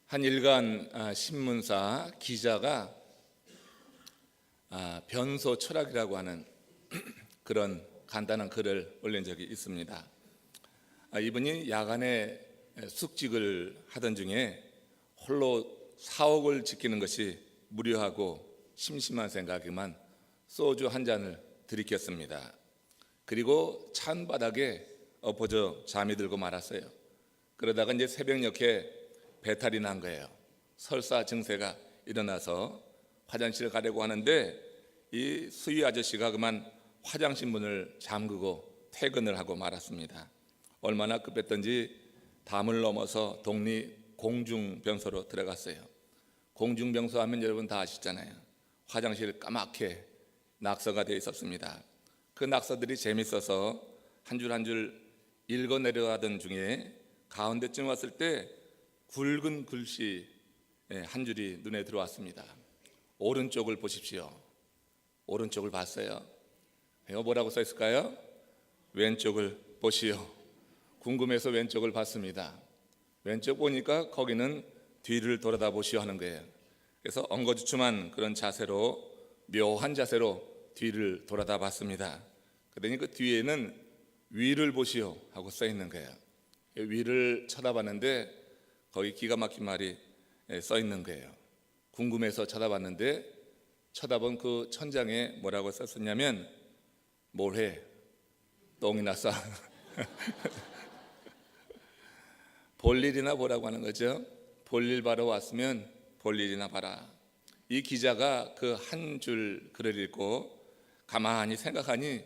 한 일간 신문사 기자가 변소 철학이라고 하는 그런 간단한 글을 올린 적이 있습니다. 이분이 야간에 숙직을 하던 중에 홀로 사옥을 지키는 것이 무료하고 심심한 생각에만 소주 한 잔을 들이켰습니다. 그리고 찬 바닥에 엎어져 잠이 들고 말았어요. 그러다가 이제 새벽녘에 배탈이 난 거예요. 설사 증세가 일어나서 화장실을 가려고 하는데 이 수위 아저씨가 그만 화장실 문을 잠그고 퇴근을 하고 말았습니다. 얼마나 급했던지 담을 넘어서 독립 공중병소로 들어갔어요. 공중병소 하면 여러분 다 아시잖아요. 화장실 까맣게 낙서가 되어 있었습니다. 그 낙서들이 재밌어서 한 줄 한 줄 읽어 내려가던 중에 가운데쯤 왔을 때 굵은 글씨 한 줄이 눈에 들어왔습니다. 오른쪽을 보십시오. 오른쪽을 봤어요. 이거 뭐라고 써 있을까요? 왼쪽을 보시오. 궁금해서 왼쪽을 봤습니다. 왼쪽 보니까 거기는 뒤를 돌아다 보시오 하는 거예요. 그래서 엉거주춤한 그런 자세로, 묘한 자세로 뒤를 돌아다 봤습니다. 그러니 그 뒤에는 위를 보시오 하고 써 있는 거예요. 위를 쳐다봤는데 거기 기가 막힌 말이 써 있는 거예요. 궁금해서 쳐다봤는데 쳐다본 그 천장에 뭐라고 썼었냐면 뭘 똥이나 싸 볼일이나 보라고 하는 거죠. 볼일 바로 왔으면 볼일이나 봐라. 이 기자가 그 한 줄 글을 읽고 가만히 생각하니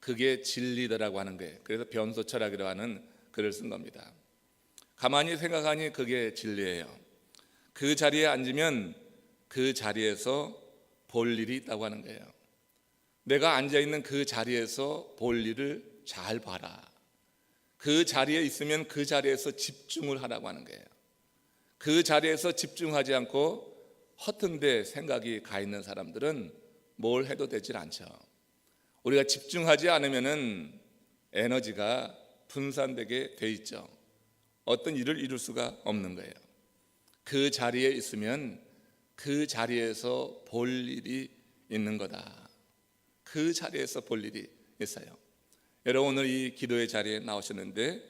그게 진리더라고 하는 거예요. 그래서 변소철학이라고 하는 글을 쓴 겁니다. 가만히 생각하니 그게 진리예요. 그 자리에 앉으면 그 자리에서 볼 일이 있다고 하는 거예요. 내가 앉아있는 그 자리에서 볼 일을 잘 봐라. 그 자리에 있으면 그 자리에서 집중을 하라고 하는 거예요. 그 자리에서 집중하지 않고 허튼 데 생각이 가 있는 사람들은 뭘 해도 되질 않죠. 우리가 집중하지 않으면 에너지가 분산되게 돼 있죠. 어떤 일을 이룰 수가 없는 거예요. 그 자리에 있으면 그 자리에서 볼 일이 있는 거다. 그 자리에서 볼 일이 있어요. 여러분 오늘 이 기도의 자리에 나오셨는데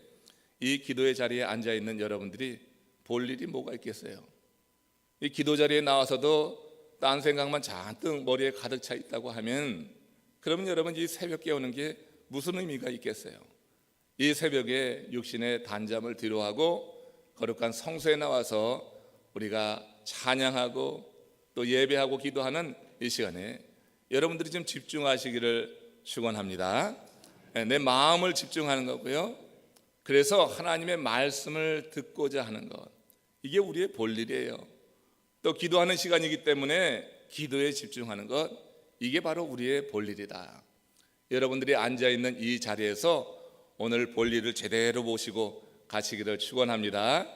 이 기도의 자리에 앉아 있는 여러분들이 볼 일이 뭐가 있겠어요? 이 기도 자리에 나와서도 딴 생각만 잔뜩 머리에 가득 차 있다고 하면 그러면 여러분 이 새벽 깨우는 게 무슨 의미가 있겠어요? 이 새벽에 육신의 단잠을 뒤로하고 거룩한 성소에 나와서 우리가 찬양하고 또 예배하고 기도하는 이 시간에 여러분들이 좀 집중하시기를 축원합니다. 내 마음을 집중하는 거고요. 그래서 하나님의 말씀을 듣고자 하는 것, 이게 우리의 볼 일이에요. 또 기도하는 시간이기 때문에 기도에 집중하는 것, 이게 바로 우리의 볼 일이다. 여러분들이 앉아있는 이 자리에서 오늘 볼 일을 제대로 보시고 가시기를 축원합니다.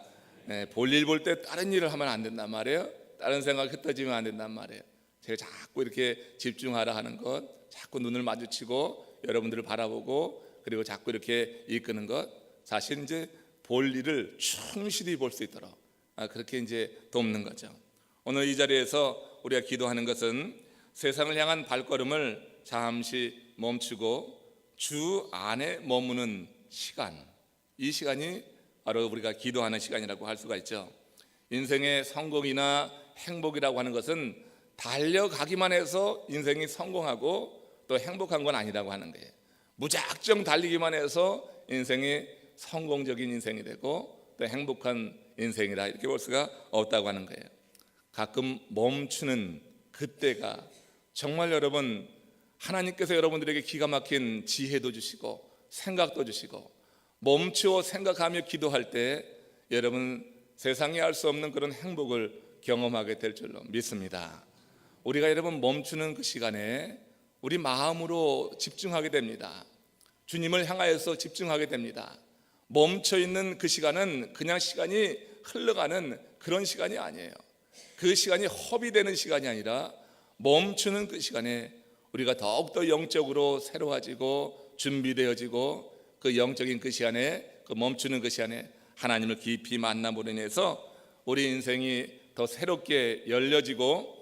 볼일 볼 때 다른 일을 하면 안 된단 말이에요. 다른 생각 흩어지면 안 된단 말이에요. 제가 자꾸 이렇게 집중하라 하는 것, 자꾸 눈을 마주치고 여러분들을 바라보고 그리고 자꾸 이렇게 이끄는 것, 사실 이제 볼 일을 충실히 볼 수 있도록 그렇게 이제 돕는 거죠. 오늘 이 자리에서 우리가 기도하는 것은 세상을 향한 발걸음을 잠시 멈추고 주 안에 머무는 시간, 이 시간이 바로 우리가 기도하는 시간이라고 할 수가 있죠. 인생의 성공이나 행복이라고 하는 것은 달려가기만 해서 인생이 성공하고 또 행복한 건 아니라고 하는 거예요. 무작정 달리기만 해서 인생이 성공적인 인생이 되고 또 행복한 인생이라 이렇게 볼 수가 없다고 하는 거예요. 가끔 멈추는 그때가 정말 여러분 하나님께서 여러분들에게 기가 막힌 지혜도 주시고 생각도 주시고 멈추어 생각하며 기도할 때 여러분 세상에 알 수 없는 그런 행복을 경험하게 될 줄로 믿습니다. 우리가 여러분 멈추는 그 시간에 우리 마음으로 집중하게 됩니다. 주님을 향하여서 집중하게 됩니다. 멈춰 있는 그 시간은 그냥 시간이 흘러가는 그런 시간이 아니에요. 그 시간이 허비되는 시간이 아니라 멈추는 그 시간에 우리가 더욱더 영적으로 새로워지고 준비되어지고 그 영적인 그 시간에 그 멈추는 그 시간에 하나님을 깊이 만남으로 인해서 우리 인생이 더 새롭게 열려지고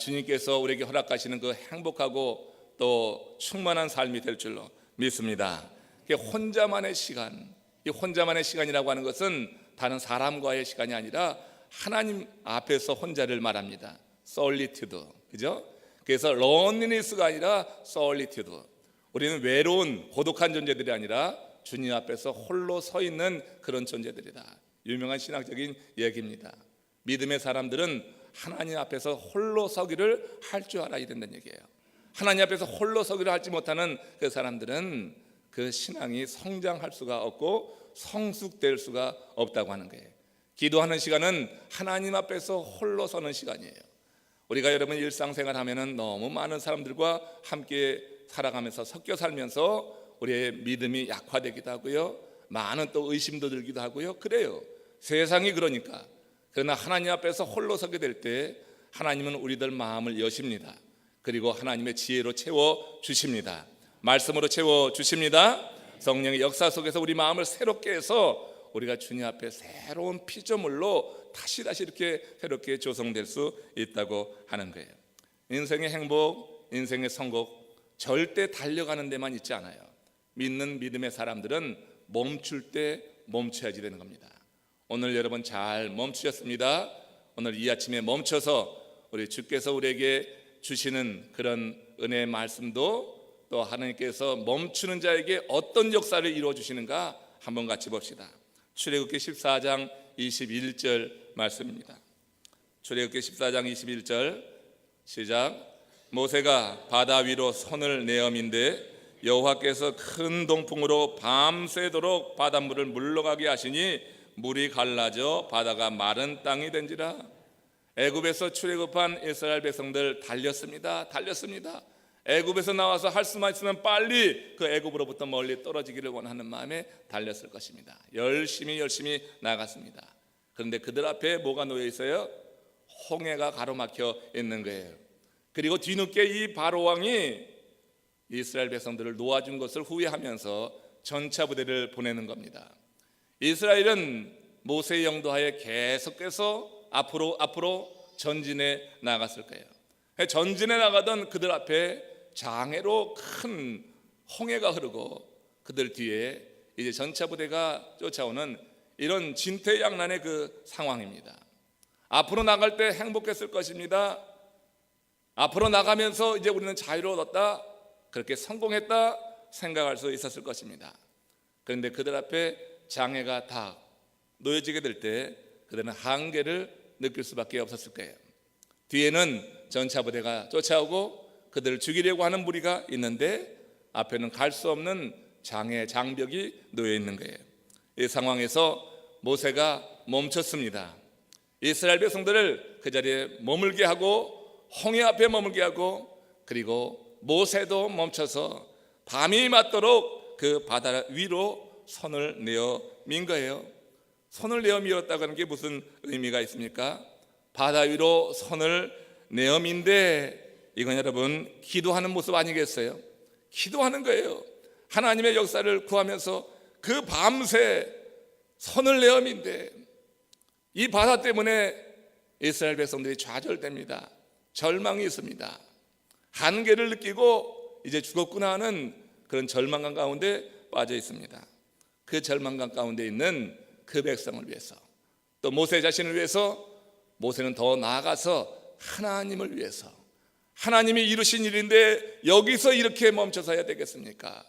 주님께서 우리에게 허락하시는 그 행복하고 또 충만한 삶이 될 줄로 믿습니다. 혼자만의 시간, 이 혼자만의 시간이라고 하는 것은 다른 사람과의 시간이 아니라 하나님 앞에서 혼자를 말합니다. 솔리튜드, 그죠? 그래서 loneliness가 아니라 솔리튜드. 우리는 외로운 고독한 존재들이 아니라 주님 앞에서 홀로 서 있는 그런 존재들이다. 유명한 신학적인 얘기입니다. 믿음의 사람들은 하나님 앞에서 홀로 서기를 할 줄 알아야 된다는 얘기예요. 하나님 앞에서 홀로 서기를 하지 못하는 그 사람들은 그 신앙이 성장할 수가 없고 성숙될 수가 없다고 하는 거예요. 기도하는 시간은 하나님 앞에서 홀로 서는 시간이에요. 우리가 여러분 일상생활 하면은 너무 많은 사람들과 함께 살아가면서 섞여 살면서 우리의 믿음이 약화되기도 하고요, 많은 또 의심도 들기도 하고요. 그래요. 세상이 그러니까. 그러나 하나님 앞에서 홀로 서게 될 때 하나님은 우리들 마음을 여십니다. 그리고 하나님의 지혜로 채워 주십니다. 말씀으로 채워 주십니다. 성령의 역사 속에서 우리 마음을 새롭게 해서 우리가 주님 앞에 새로운 피조물로 다시 이렇게 새롭게 조성될 수 있다고 하는 거예요. 인생의 행복, 인생의 성공 절대 달려가는 데만 있지 않아요. 믿는 믿음의 사람들은 멈출 때 멈춰야지 되는 겁니다. 오늘 여러분 잘 멈추셨습니다. 오늘 이 아침에 멈춰서 우리 주께서 우리에게 주시는 그런 은혜의 말씀도 또 하나님께서 멈추는 자에게 어떤 역사를 이루어 주시는가 한번 같이 봅시다. 출애굽기 14장 21절 말씀입니다. 출애굽기 14장 21절 시작. 모세가 바다 위로 손을 내어민데 여호와께서 큰 동풍으로 밤새도록 바닷물을 물러가게 하시니 물이 갈라져 바다가 마른 땅이 된지라. 애굽에서 출애굽한 이스라엘 백성들 달렸습니다. 애굽에서 나와서 할 수만 있으면 빨리 그 애굽으로부터 멀리 떨어지기를 원하는 마음에 달렸을 것입니다. 열심히 나갔습니다. 그런데 그들 앞에 뭐가 놓여 있어요? 홍해가 가로막혀 있는 거예요. 그리고 뒤늦게 이 바로 왕이 이스라엘 백성들을 놓아준 것을 후회하면서 전차 부대를 보내는 겁니다. 이스라엘은 모세의 영도하에 계속해서 앞으로 전진해 나갔을 거예요. 전진해 나가던 그들 앞에 장애로 큰 홍해가 흐르고 그들 뒤에 이제 전차 부대가 쫓아오는 이런 진퇴양난의 그 상황입니다. 앞으로 나갈 때 행복했을 것입니다. 앞으로 나가면서 이제 우리는 자유를 얻었다, 그렇게 성공했다 생각할 수 있었을 것입니다. 그런데 그들 앞에 장애가 다 놓여지게 될 때 그들은 한계를 느낄 수밖에 없었을 거예요. 뒤에는 전차 부대가 쫓아오고 그들을 죽이려고 하는 무리가 있는데 앞에는 갈 수 없는 장벽이 놓여 있는 거예요. 이 상황에서 모세가 멈췄습니다. 이스라엘 백성들을 그 자리에 머물게 하고 홍해 앞에 머물게 하고, 그리고 모세도 멈춰서 밤이 맞도록 그 바다 위로 손을 내어 민 거예요. 손을 내어 밀었다고 하는 게 무슨 의미가 있습니까? 바다 위로 손을 내어 민데 이건 여러분 기도하는 모습 아니겠어요? 기도하는 거예요. 하나님의 역사를 구하면서 그 밤새 손을 내어 민데 이 바다 때문에 이스라엘 백성들이 좌절됩니다. 절망이 있습니다. 한계를 느끼고 이제 죽었구나 하는 그런 절망감 가운데 빠져 있습니다. 그 절망감 가운데 있는 그 백성을 위해서, 또 모세 자신을 위해서, 모세는 더 나아가서 하나님을 위해서, 하나님이 이루신 일인데 여기서 이렇게 멈춰서야 되겠습니까?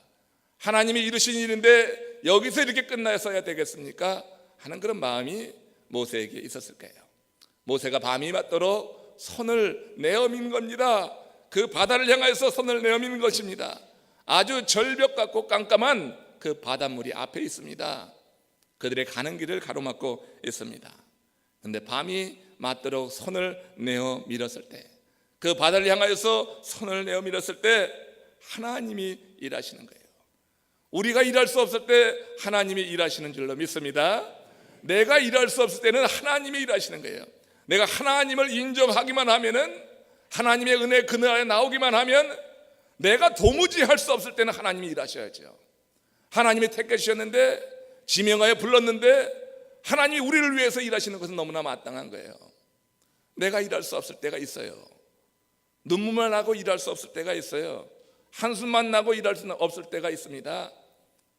하나님이 이루신 일인데 여기서 이렇게 끝나서야 되겠습니까? 하는 그런 마음이 모세에게 있었을 거예요. 모세가 밤이 맞도록 손을 내어민 겁니다. 그 바다를 향해서 손을 내어미는 것입니다. 아주 절벽 같고 깜깜한 그 바닷물이 앞에 있습니다. 그들의 가는 길을 가로막고 있습니다. 그런데 밤이 맞도록 손을 내어 밀었을 때, 그 바다를 향하여서 손을 내어 밀었을 때 하나님이 일하시는 거예요. 우리가 일할 수 없을 때 하나님이 일하시는 줄로 믿습니다. 내가 일할 수 없을 때는 하나님이 일하시는 거예요. 내가 하나님을 인정하기만 하면은, 하나님의 은혜 그늘 아래 나오기만 하면, 내가 도무지 할 수 없을 때는 하나님이 일하셔야죠. 하나님이 택해 주셨는데, 지명하여 불렀는데 하나님이 우리를 위해서 일하시는 것은 너무나 마땅한 거예요. 내가 일할 수 없을 때가 있어요. 눈물만 나고 일할 수 없을 때가 있어요. 한숨만 나고 일할 수 없을 때가 있습니다.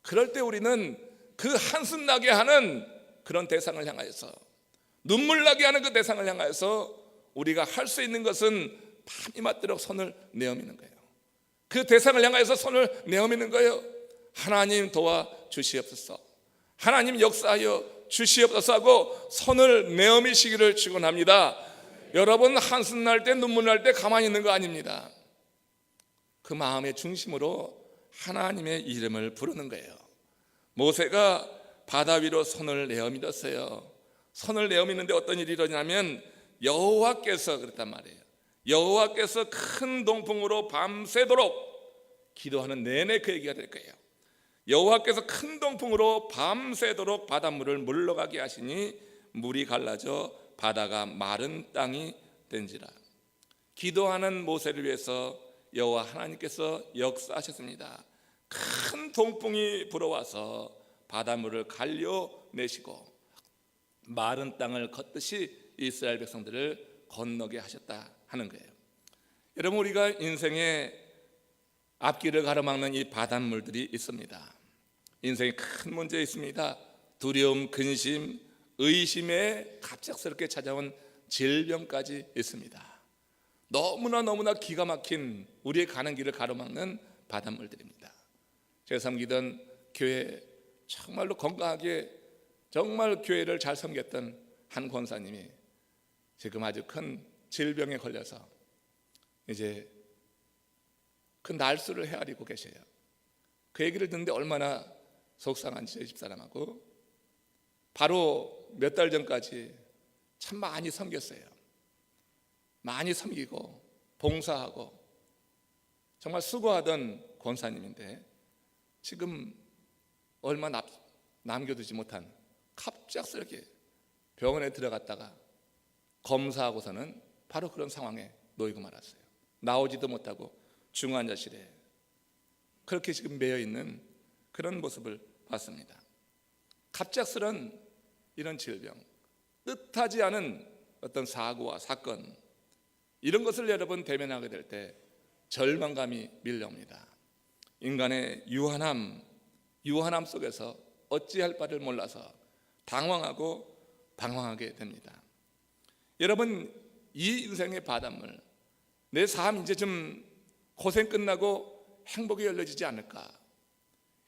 그럴 때 우리는 그 한숨 나게 하는 그런 대상을 향하여서, 눈물 나게 하는 그 대상을 향하여서 우리가 할 수 있는 것은 밤이 맞도록 손을 내어미는 거예요. 그 대상을 향하여서 손을 내어미는 거예요. 하나님 도와 주시옵소서, 하나님 역사하여 주시옵소서 하고 손을 내어미시기를 축원합니다. 여러분, 한숨 날 때, 눈물 날 때 가만히 있는 거 아닙니다. 그 마음의 중심으로 하나님의 이름을 부르는 거예요. 모세가 바다 위로 손을 내어밀었어요. 손을 내어미는데 어떤 일이 일어나냐면 여호와께서 그랬단 말이에요. 여호와께서 큰 동풍으로 밤새도록, 기도하는 내내 그 얘기가 될 거예요. 여호와께서 큰 동풍으로 밤새도록 바닷물을 물러가게 하시니 물이 갈라져 바다가 마른 땅이 된지라. 기도하는 모세를 위해서 여호와 하나님께서 역사하셨습니다. 큰 동풍이 불어와서 바닷물을 갈려내시고 마른 땅을 걷듯이 이스라엘 백성들을 건너게 하셨다 하는 거예요. 여러분, 우리가 인생의 앞길을 가로막는 이 바닷물들이 있습니다. 인생에 큰 문제 있습니다. 두려움, 근심, 의심에 갑작스럽게 찾아온 질병까지 있습니다. 너무나 기가 막힌 우리의 가는 길을 가로막는 바닷물들입니다. 제가 섬기던 교회, 정말로 건강하게 정말 교회를 잘 섬겼던 한 권사님이 지금 아주 큰 질병에 걸려서 이제 그 날수를 헤아리고 계셔요. 그 얘기를 듣는데 얼마나 속상한지 저희 집사람하고, 바로 몇 달 전까지 참 많이 섬겼어요. 많이 섬기고 봉사하고 정말 수고하던 권사님인데 지금 얼마 남겨두지 못한 갑작스럽게 병원에 들어갔다가 검사하고서는 바로 그런 상황에 놓이고 말았어요. 나오지도 못하고 중환자실에 그렇게 지금 매여 있는 그런 모습을 봤습니다. 갑작스런 이런 질병, 뜻하지 않은 어떤 사고와 사건, 이런 것을 여러분 대면하게 될 때 절망감이 밀려옵니다. 인간의 유한함 속에서 어찌할 바를 몰라서 당황하고 방황하게 됩니다. 여러분, 이 인생의 바닷물, 내 삶 이제 좀 고생 끝나고 행복이 열려지지 않을까,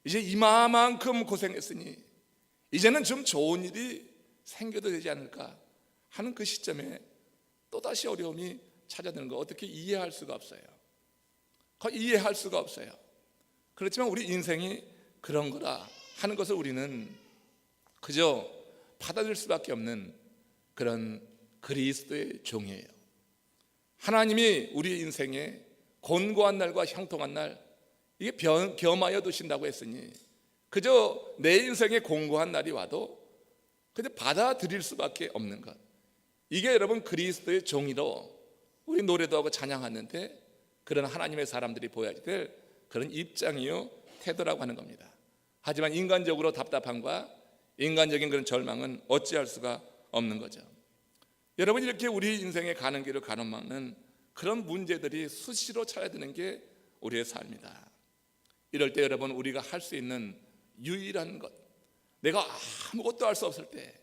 이제 이만큼 고생했으니 이제는 좀 좋은 일이 생겨도 되지 않을까 하는 그 시점에 또다시 어려움이 찾아드는 거 어떻게 이해할 수가 없어요. 이해할 수가 없어요. 그렇지만 우리 인생이 그런 거라 하는 것을 우리는 그저 받아들일 수밖에 없는 그런 그리스도의 종이에요. 하나님이 우리 인생에 곤고한 날과 형통한 날, 이게 겸하여 두신다고 했으니 그저 내 인생에 공고한 날이 와도 그저 받아들일 수밖에 없는 것, 이게 여러분 그리스도의 종이로 우리 노래도 하고 찬양하는데 그런 하나님의 사람들이 보여야 될 그런 입장이요 태도라고 하는 겁니다. 하지만 인간적으로 답답함과 인간적인 그런 절망은 어찌할 수가 없는 거죠. 여러분, 이렇게 우리 인생에 가는 길을 가로막는 그런 문제들이 수시로 찾아드는 게 우리의 삶이다. 이럴 때 여러분, 우리가 할 수 있는 유일한 것, 내가 아무것도 할 수 없을 때,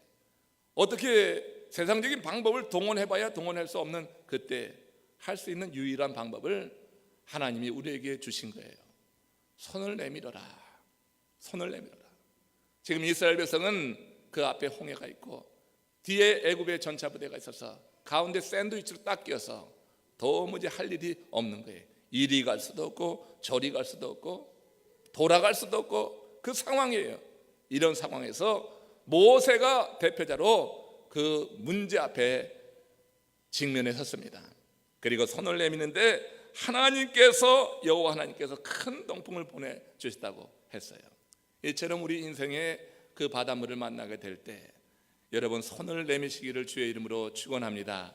어떻게 세상적인 방법을 동원해봐야 동원할 수 없는 그때 할 수 있는 유일한 방법을 하나님이 우리에게 주신 거예요. 손을 내밀어라. 손을 내밀어라. 지금 이스라엘 백성은 그 앞에 홍해가 있고 뒤에 애굽의 전차부대가 있어서 가운데 샌드위치로 딱 끼어서 도무지 할 일이 없는 거예요. 이리 갈 수도 없고 저리 갈 수도 없고 돌아갈 수도 없고 그 상황이에요. 이런 상황에서 모세가 대표자로 그 문제 앞에 직면해 섰습니다. 그리고 손을 내미는데 하나님께서, 여호와 하나님께서 큰 동풍을 보내주셨다고 했어요. 이처럼 우리 인생의 그 바닷물을 만나게 될 때 여러분, 손을 내미시기를 주의 이름으로 축원합니다.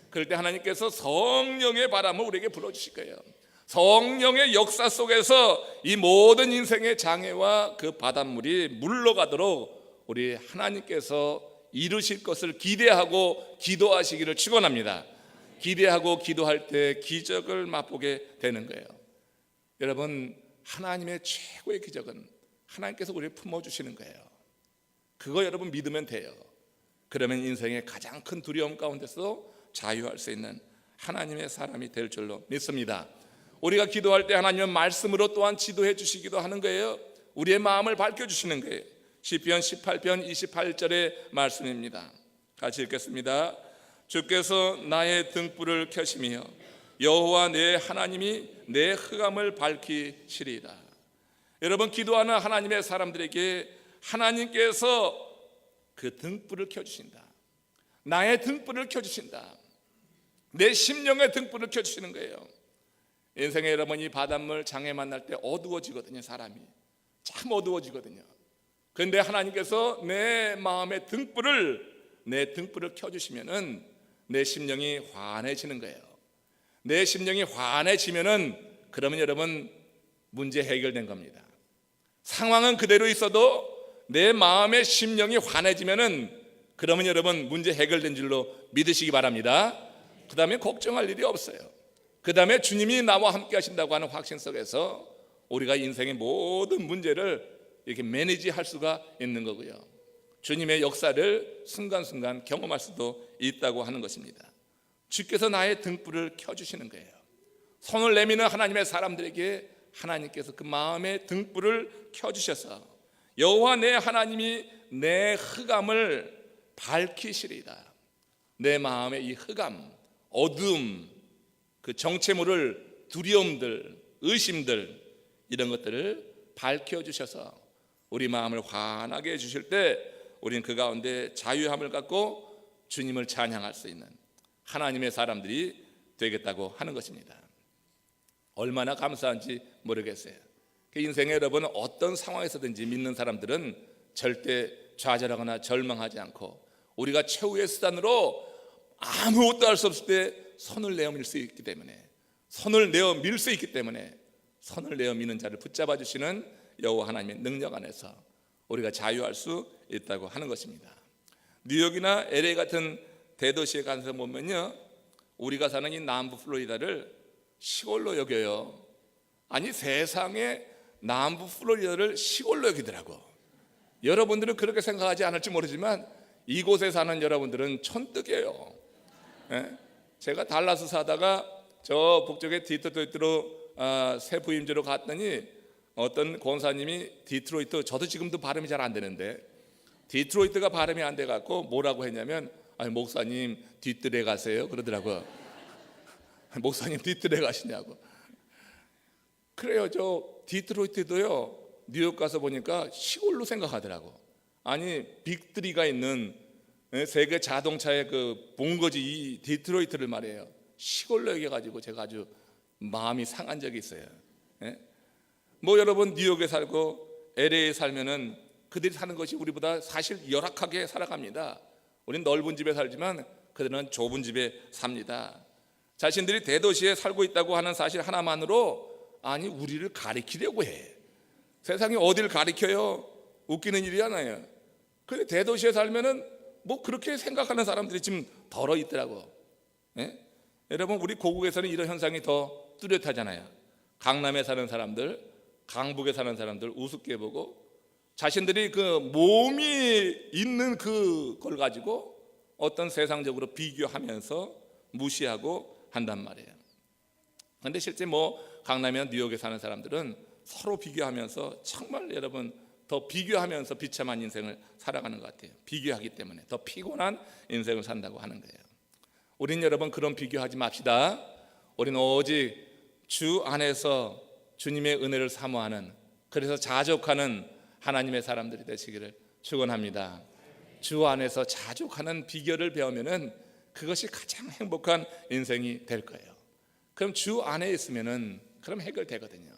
그럴 때 하나님께서 성령의 바람을 우리에게 불어주실 거예요. 성령의 역사 속에서 이 모든 인생의 장애와 그 바닷물이 물러가도록 우리 하나님께서 이루실 것을 기대하고 기도하시기를 축원합니다. 기대하고 기도할 때 기적을 맛보게 되는 거예요. 여러분, 하나님의 최고의 기적은 하나님께서 우리를 품어주시는 거예요. 그거 여러분 믿으면 돼요. 그러면 인생의 가장 큰 두려움 가운데서 자유할 수 있는 하나님의 사람이 될 줄로 믿습니다. 우리가 기도할 때 하나님은 말씀으로 또한 지도해 주시기도 하는 거예요. 우리의 마음을 밝혀주시는 거예요. 시편 18편 28절의 말씀입니다. 같이 읽겠습니다. 주께서 나의 등불을 켜시며 여호와 내 하나님이 내 흑암을 밝히시리이다. 여러분, 기도하는 하나님의 사람들에게 하나님께서 그 등불을 켜주신다. 나의 등불을 켜주신다. 내 심령의 등불을 켜주시는 거예요. 인생에 여러분, 이 바닷물 장애 만날 때 어두워지거든요. 사람이 참 어두워지거든요. 그런데 하나님께서 내 마음의 내 등불을 켜주시면은 내 심령이 환해지는 거예요. 내 심령이 환해지면은 그러면 여러분, 문제 해결된 겁니다. 상황은 그대로 있어도 내 마음의 심령이 환해지면은 그러면 여러분, 문제 해결된 줄로 믿으시기 바랍니다. 그 다음에 걱정할 일이 없어요. 그 다음에 주님이 나와 함께 하신다고 하는 확신 속에서 우리가 인생의 모든 문제를 이렇게 매니지할 수가 있는 거고요. 주님의 역사를 순간순간 경험할 수도 있다고 하는 것입니다. 주께서 나의 등불을 켜주시는 거예요. 손을 내미는 하나님의 사람들에게 하나님께서 그 마음의 등불을 켜주셔서 여호와 내 하나님이 내 흑암을 밝히시리이다. 내 마음의 이 흑암, 어두움, 그 정체모를 두려움들, 의심들, 이런 것들을 밝혀주셔서 우리 마음을 환하게 해주실 때 우리는 그 가운데 자유함을 갖고 주님을 찬양할 수 있는 하나님의 사람들이 되겠다고 하는 것입니다. 얼마나 감사한지 모르겠어요. 인생에 여러분, 어떤 상황에서든지 믿는 사람들은 절대 좌절하거나 절망하지 않고 우리가 최후의 수단으로 아무것도 할 수 없을 때 손을 내어 밀 수 있기 때문에 손을 내어 미는 자를 붙잡아 주시는 여호와 하나님의 능력 안에서 우리가 자유할 수 있다고 하는 것입니다. 뉴욕이나 LA 같은 대도시에 가서 보면요, 우리가 사는 이 남부 플로리다를 시골로 여겨요. 아니, 세상에 남부 플로리다를 시골로 여기더라고. 여러분들은 그렇게 생각하지 않을지 모르지만 이곳에 사는 여러분들은 촌뜨개예요. 제가 달라스 사다가 저 북쪽에 디트로이트로 새 부임지로 갔더니 어떤 권사님이 디트로이트, 저도 지금도 발음이 잘 안 되는데 디트로이트가 발음이 안 돼갖고 뭐라고 했냐면, 아니 목사님 뒤뜰에 가세요 그러더라고요. 목사님 뒤뜰에 가시냐고. 그래요. 저 디트로이트도요, 뉴욕 가서 보니까 시골로 생각하더라고. 아니, 빅3가 있는 세계 자동차의 그 본거지 이 디트로이트를 말이에요, 시골로 여겨가지고 제가 아주 마음이 상한 적이 있어요. 뭐 여러분, 뉴욕에 살고 LA에 살면은 그들이 사는 것이 우리보다 사실 열악하게 살아갑니다. 우리는 넓은 집에 살지만 그들은 좁은 집에 삽니다. 자신들이 대도시에 살고 있다고 하는 사실 하나만으로 아니 우리를 가리키려고 해. 세상이 어딜 가리켜요? 웃기는 일이 하나예요. 근데 대도시에 살면은 뭐 그렇게 생각하는 사람들이 지금 덜어 있더라고. 여러분, 우리 고국에서는 이런 현상이 더 뚜렷하잖아요. 강남에 사는 사람들, 강북에 사는 사람들 우습게 보고 자신들이 그 몸이 있는 그걸 가지고 어떤 세상적으로 비교하면서 무시하고 한단 말이에요. 그런데 실제 뭐 강남이나 뉴욕에 사는 사람들은 서로 비교하면서 정말 여러분 더 비교하면서 비참한 인생을 살아가는 것 같아요. 비교하기 때문에 더 피곤한 인생을 산다고 하는 거예요. 우린 여러분 그런 비교하지 맙시다. 우리는 오직 주 안에서 주님의 은혜를 사모하는, 그래서 자족하는 하나님의 사람들이 되시기를 축원합니다. 주 안에서 자족하는 비결을 배우면은 그것이 가장 행복한 인생이 될 거예요. 그럼 주 안에 있으면은 그럼 해결되거든요.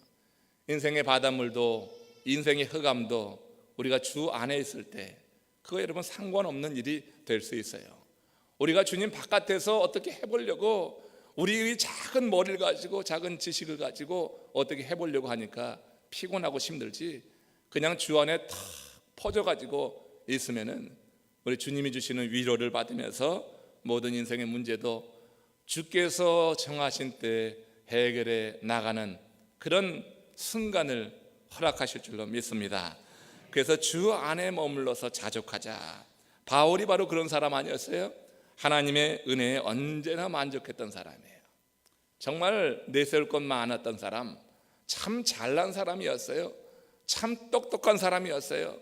인생의 바닷물도 인생의 흑암도 우리가 주 안에 있을 때 그거 여러분 상관없는 일이 될 수 있어요. 우리가 주님 바깥에서 어떻게 해보려고 우리의 작은 머리를 가지고 작은 지식을 가지고 어떻게 해보려고 하니까 피곤하고 힘들지, 그냥 주 안에 탁 퍼져가지고 있으면은 우리 주님이 주시는 위로를 받으면서 모든 인생의 문제도 주께서 정하신 때 해결해 나가는 그런 순간을 허락하실 줄로 믿습니다. 그래서 주 안에 머물러서 자족하자. 바울이 바로 그런 사람 아니었어요? 하나님의 은혜에 언제나 만족했던 사람이에요. 정말 내세울 것 많았던 사람, 참 잘난 사람이었어요. 참 똑똑한 사람이었어요.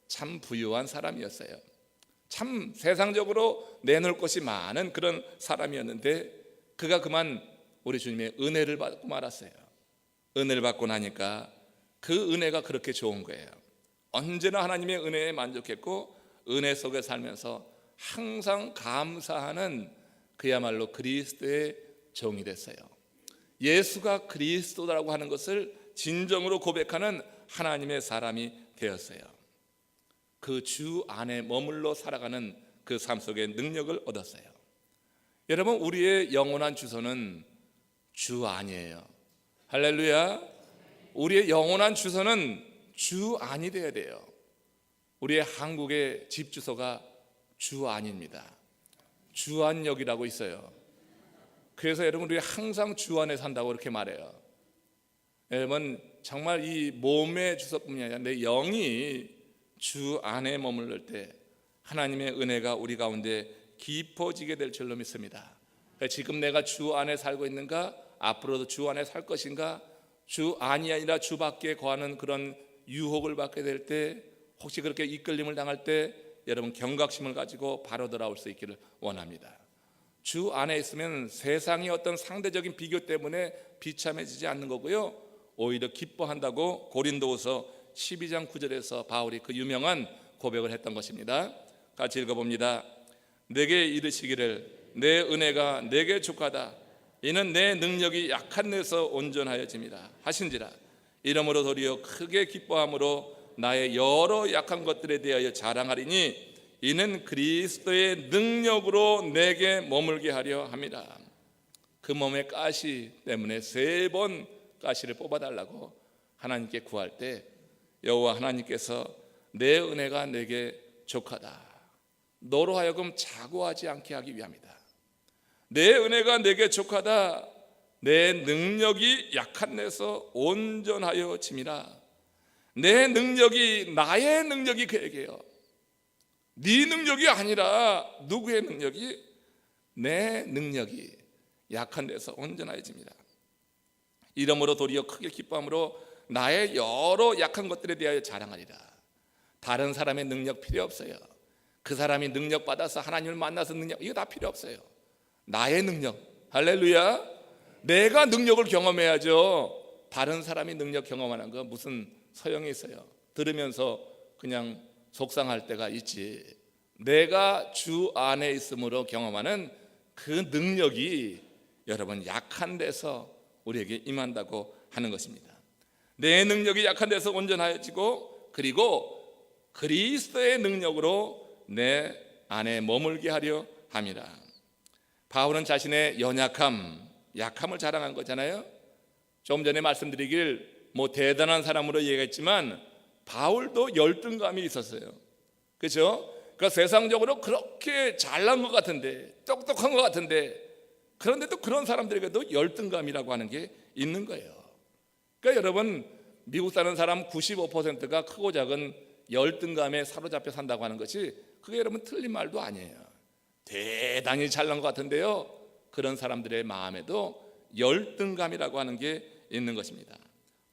참 부유한 사람이었어요. 참 세상적으로 내놓을 것이 많은 그런 사람이었는데 그가 그만 우리 주님의 은혜를 받고 말았어요. 은혜를 받고 나니까 그 은혜가 그렇게 좋은 거예요. 언제나 하나님의 은혜에 만족했고 은혜 속에 살면서 항상 감사하는 그야말로 그리스도의 종이 됐어요. 예수가 그리스도라고 하는 것을 진정으로 고백하는 하나님의 사람이 되었어요. 그 주 안에 머물러 살아가는 그 삶 속에 능력을 얻었어요. 여러분, 우리의 영원한 주소는 주 안이에요. 할렐루야. 우리의 영원한 주소는 주 안이 되어야 돼요. 우리의 한국의 집 주소가 주 안입니다. 주안역이라고 있어요. 그래서 여러분, 우리 항상 주 안에 산다고 이렇게 말해요. 여러분, 정말 이 몸의 주소뿐만 아니라 내 영이 주 안에 머물러 때 하나님의 은혜가 우리 가운데 깊어지게 될 줄로 믿습니다. 지금 내가 주 안에 살고 있는가? 앞으로도 주 안에 살 것인가? 주 안이 아니라 주 밖에 거하는 그런 유혹을 받게 될 때, 혹시 그렇게 이끌림을 당할 때 여러분 경각심을 가지고 바로 돌아올 수 있기를 원합니다. 주 안에 있으면 세상의 어떤 상대적인 비교 때문에 비참해지지 않는 거고요, 오히려 기뻐한다고 고린도후서 12장 9절에서 바울이 그 유명한 고백을 했던 것입니다. 같이 읽어봅니다. 내게 이르시기를 내 은혜가 내게 족하다. 이는 내 능력이 약한 데서 온전하여짐이라 하신지라. 이러므로 도리어 크게 기뻐함으로 나의 여러 약한 것들에 대하여 자랑하리니 이는 그리스도의 능력으로 내게 머물게 하려 함이라. 그 몸의 가시 때문에 3번 가시를 뽑아달라고 하나님께 구할 때 여호와 하나님께서 내 은혜가 내게 족하다, 너로 하여금 자고하지 않게 하기 위함이다. 내 은혜가 내게 족하다, 내 능력이 약한 데서 온전하여 짐이라. 내 능력이, 나의 능력이 그에게요. 네 능력이 아니라 누구의 능력이? 내 능력이 약한 데서 온전하여 짐이라. 이러므로 도리어 크게 기뻐함으로 나의 여러 약한 것들에 대하여 자랑하리라. 다른 사람의 능력 필요 없어요. 그 사람이 능력 받아서 하나님을 만나서 능력, 이거 다 필요 없어요. 나의 능력, 할렐루야. 내가 능력을 경험해야죠. 다른 사람이 능력 경험하는 거 무슨 소용이 있어요. 들으면서 그냥 속상할 때가 있지. 내가 주 안에 있음으로 경험하는 그 능력이 여러분 약한 데서 우리에게 임한다고 하는 것입니다. 내 능력이 약한 데서 온전해지고, 그리고 그리스도의 능력으로 내 안에 머물게 하려 함이라. 바울은 자신의 연약함, 약함을 자랑한 거잖아요. 좀 전에 말씀드리길 뭐 대단한 사람으로 얘기했지만 바울도 열등감이 있었어요. 그렇죠? 그러니까 세상적으로 그렇게 잘난 것 같은데, 똑똑한 것 같은데, 그런데 또 그런 사람들에게도 열등감이라고 하는 게 있는 거예요. 그러니까 여러분, 미국 사는 사람 95%가 크고 작은 열등감에 사로잡혀 산다고 하는 것이, 그게 여러분 틀린 말도 아니에요. 대단히 잘난 것 같은데요, 그런 사람들의 마음에도 열등감이라고 하는 게 있는 것입니다.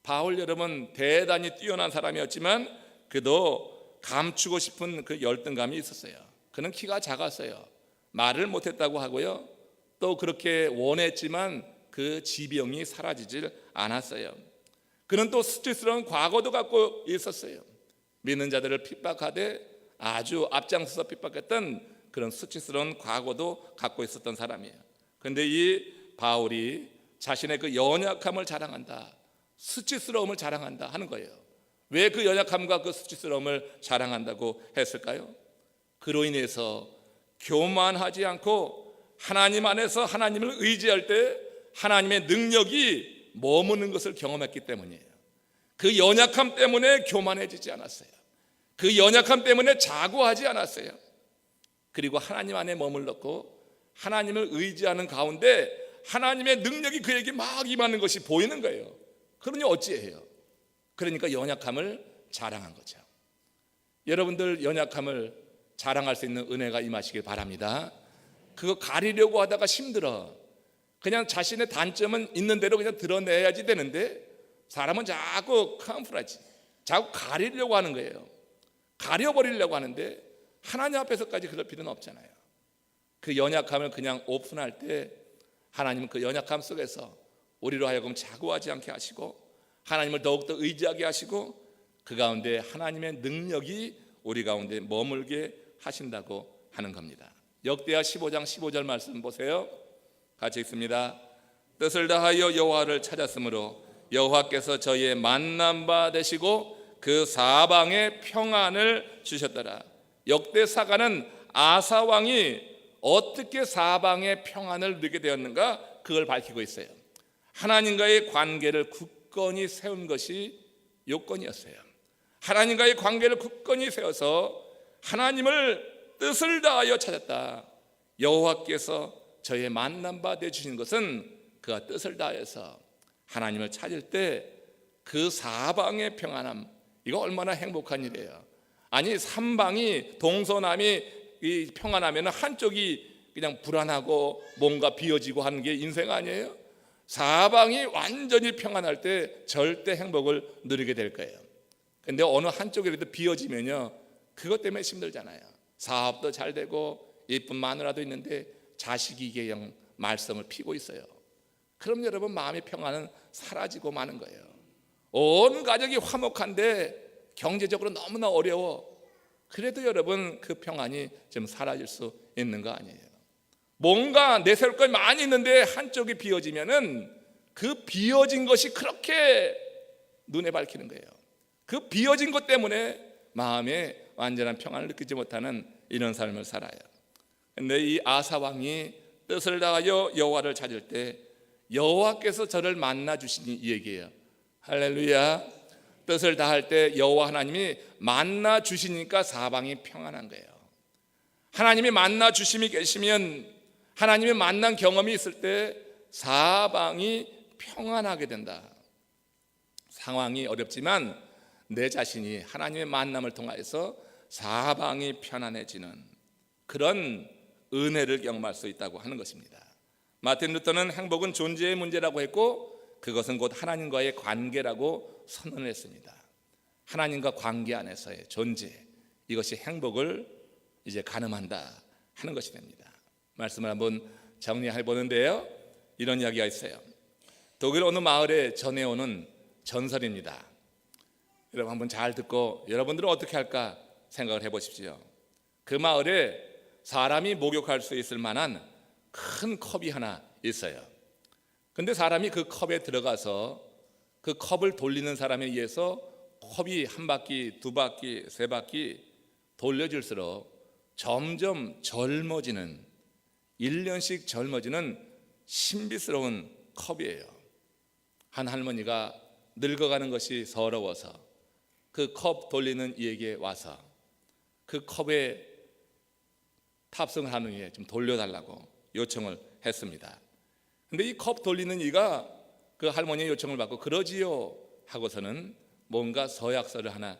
바울 여러분 대단히 뛰어난 사람이었지만 그도 감추고 싶은 그 열등감이 있었어요. 그는 키가 작았어요. 말을 못했다고 하고요, 또 그렇게 원했지만 그 지병이 사라지질 않았어요. 그는 또 수치스러운 과거도 갖고 있었어요. 믿는 자들을 핍박하되 아주 앞장서서 핍박했던 그런 수치스러운 과거도 갖고 있었던 사람이에요. 그런데 이 바울이 자신의 그 연약함을 자랑한다, 수치스러움을 자랑한다 하는 거예요. 왜 그 연약함과 그 수치스러움을 자랑한다고 했을까요? 그로 인해서 교만하지 않고 하나님 안에서 하나님을 의지할 때 하나님의 능력이 머무는 것을 경험했기 때문이에요. 그 연약함 때문에 교만해지지 않았어요. 그 연약함 때문에 자고하지 않았어요. 그리고 하나님 안에 머물렀고 하나님을 의지하는 가운데 하나님의 능력이 그에게 막 임하는 것이 보이는 거예요. 그러니 어찌해요? 그러니까 연약함을 자랑한 거죠. 여러분들 연약함을 자랑할 수 있는 은혜가 임하시길 바랍니다. 그거 가리려고 하다가 힘들어. 그냥 자신의 단점은 있는 대로 그냥 드러내야지 되는데 사람은 자꾸 캄프라지, 자꾸 가리려고 하는 거예요. 가려버리려고 하는데 하나님 앞에서까지 그럴 필요는 없잖아요. 그 연약함을 그냥 오픈할 때 하나님은 그 연약함 속에서 우리로 하여금 자고하지 않게 하시고 하나님을 더욱더 의지하게 하시고 그 가운데 하나님의 능력이 우리 가운데 머물게 하신다고 하는 겁니다. 역대하 15장 15절 말씀 보세요. 같이 읽습니다. 뜻을 다하여 여호와를 찾았으므로 여호와께서 저희의 만난 바 되시고 그 사방에 평안을 주셨더라. 역대사가는 아사 왕이 어떻게 사방에 평안을 누리게 되었는가 그걸 밝히고 있어요. 하나님과의 관계를 굳건히 세운 것이 요건이었어요. 하나님과의 관계를 굳건히 세워서 하나님을 뜻을 다하여 찾았다. 여호와께서 저의 만난 바 되어 주신 것은 그가 뜻을 다해서 하나님을 찾을 때 그 사방의 평안함, 이거 얼마나 행복한 일이에요. 아니 삼방이 동서남이 평안하면 한쪽이 그냥 불안하고 뭔가 비어지고 하는 게 인생 아니에요? 사방이 완전히 평안할 때 절대 행복을 누리게 될 거예요. 근데 어느 한쪽이라도 비어지면요 그것 때문에 힘들잖아요. 사업도 잘 되고 예쁜 마누라도 있는데 자식이 이게 영 말썽을 피고 있어요. 그럼 여러분 마음의 평안은 사라지고 마는 거예요. 온 가족이 화목한데 경제적으로 너무나 어려워. 그래도 여러분 그 평안이 좀 사라질 수 있는 거 아니에요. 뭔가 내세울 걸 많이 있는데 한쪽이 비어지면은 그 비어진 것이 그렇게 눈에 밝히는 거예요. 그 비어진 것 때문에 마음에 완전한 평안을 느끼지 못하는 이런 삶을 살아요. 근데 이 아사 왕이 뜻을 다하여 여호와를 찾을 때 여호와께서 저를 만나 주시니 이 얘기예요. 할렐루야. 뜻을 다할 때 여호와 하나님이 만나 주시니까 사방이 평안한 거예요. 하나님이 만나 주심이 계시면 하나님의 만난 경험이 있을 때 사방이 평안하게 된다. 상황이 어렵지만 내 자신이 하나님의 만남을 통하여서 사방이 편안해지는 그런 은혜를 경험할 수 있다고 하는 것입니다. 마틴 루터는 행복은 존재의 문제라고 했고 그것은 곧 하나님과의 관계라고 선언을 했습니다. 하나님과 관계 안에서의 존재, 이것이 행복을 이제 가늠한다 하는 것이 됩니다. 말씀을 한번 정리해 보는데요, 이런 이야기가 있어요. 독일 어느 마을에 전해오는 전설입니다. 여러분 한번 잘 듣고 여러분들은 어떻게 할까 생각을 해보십시오. 그 마을에 사람이 목욕할 수 있을 만한 큰 컵이 하나 있어요. 근데 사람이 그 컵에 들어가서 그 컵을 돌리는 사람에 의해서 컵이 한 바퀴, 두 바퀴, 세 바퀴 돌려질수록 점점 젊어지는, 1년씩 젊어지는 신비스러운 컵이에요. 한 할머니가 늙어가는 것이 서러워서 그 컵 돌리는 이에게 와서 그 컵에 탑승을 하는 이에 좀 돌려달라고 요청을 했습니다. 근데 이 컵 돌리는 이가 그 할머니의 요청을 받고 그러지요 하고서는 뭔가 서약서를 하나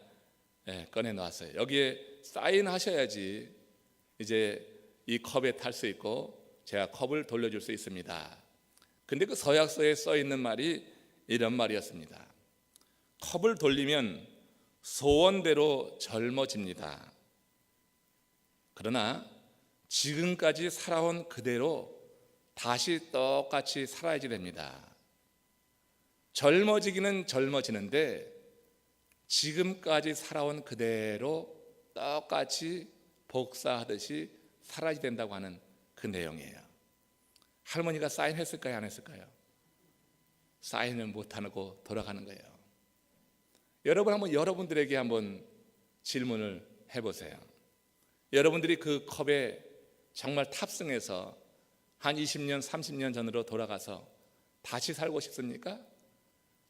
꺼내 놓았어요. 여기에 사인하셔야지 이제 이 컵에 탈 수 있고 제가 컵을 돌려줄 수 있습니다. 근데 그 서약서에 써 있는 말이 이런 말이었습니다. 컵을 돌리면 소원대로 젊어집니다. 그러나 지금까지 살아온 그대로 다시 똑같이 살아야지 됩니다. 젊어지기는 젊어지는데 지금까지 살아온 그대로 똑같이 복사하듯이 살아야 된다고 하는 그 내용이에요. 할머니가 사인했을까요? 안 했을까요? 사인을 못하고 돌아가는 거예요. 여러분 한번 여러분들에게 한번 질문을 해보세요. 여러분들이 그 컵에 정말 탑승해서 한 20년, 30년 전으로 돌아가서 다시 살고 싶습니까?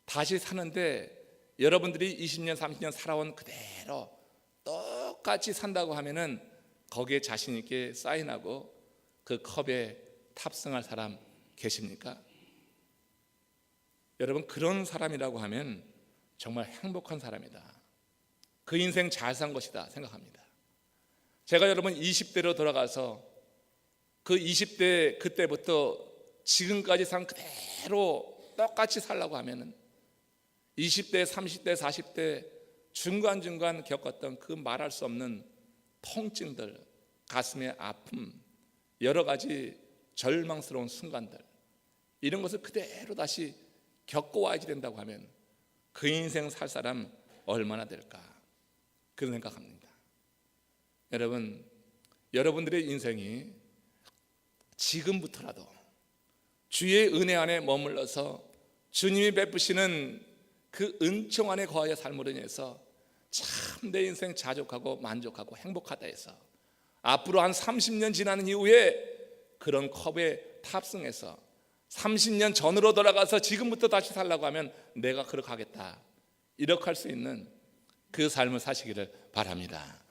다시 사는데 여러분들이 20년, 30년 살아온 그대로 똑같이 산다고 하면은 거기에 자신 있게 사인하고 그 컵에 탑승할 사람 계십니까? 여러분, 그런 사람이라고 하면 정말 행복한 사람이다, 그 인생 잘 산 것이다 생각합니다. 제가 여러분 20대로 돌아가서 그 20대 그때부터 지금까지 산 그대로 똑같이 살라고 하면은 20대, 30대, 40대 중간중간 겪었던 그 말할 수 없는 통증들, 가슴의 아픔, 여러 가지 절망스러운 순간들, 이런 것을 그대로 다시 겪어와야지 된다고 하면 그 인생 살 사람 얼마나 될까, 그런 생각합니다. 여러분, 여러분들의 인생이 지금부터라도 주의 은혜 안에 머물러서 주님이 베푸시는 그 은총 안에 거하여 삶으로 인해서 참 내 인생 자족하고 만족하고 행복하다 해서 앞으로 한 30년 지나는 이후에 그런 컵에 탑승해서 30년 전으로 돌아가서 지금부터 다시 살라고 하면 내가 그렇게 하겠다, 이렇게 할 수 있는 그 삶을 사시기를 바랍니다.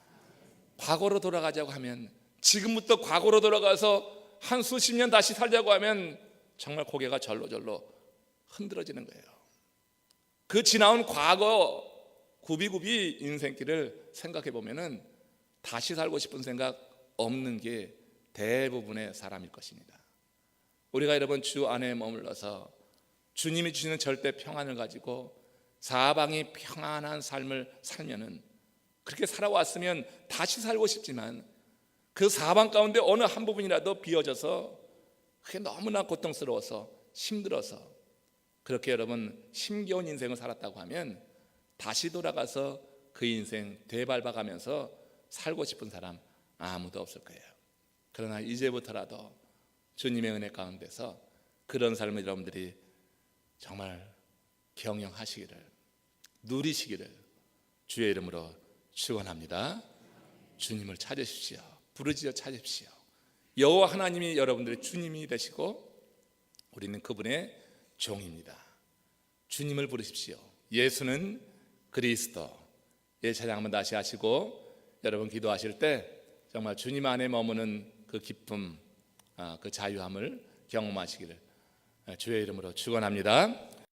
과거로 돌아가자고 하면, 지금부터 과거로 돌아가서 한 수십 년 다시 살자고 하면 정말 고개가 절로절로 흔들어지는 거예요. 그 지나온 과거 굽이굽이 인생길을 생각해 보면은 다시 살고 싶은 생각 없는 게 대부분의 사람일 것입니다. 우리가 여러분 주 안에 머물러서 주님이 주시는 절대 평안을 가지고 사방이 평안한 삶을 살면은, 그렇게 살아왔으면 다시 살고 싶지만 그 사방 가운데 어느 한 부분이라도 비어져서 그게 너무나 고통스러워서 힘들어서 그렇게 여러분 힘겨운 인생을 살았다고 하면 다시 돌아가서 그 인생 되밟아가면서 살고 싶은 사람 아무도 없을 거예요. 그러나 이제부터라도 주님의 은혜 가운데서 그런 삶을 여러분들이 정말 경영하시기를, 누리시기를 주의 이름으로 축원합니다. 주님을 찾으십시오. 부르짖어 찾으십시오. 여호와 하나님이 여러분들의 주님이 되시고 우리는 그분의 종입니다. 주님을 부르십시오. 예수는 그리스도. 예, 찬양 한번 다시 하시고 여러분 기도하실 때 정말 주님 안에 머무는 그 기쁨, 그 자유함을 경험하시기를 주의 이름으로 축원합니다.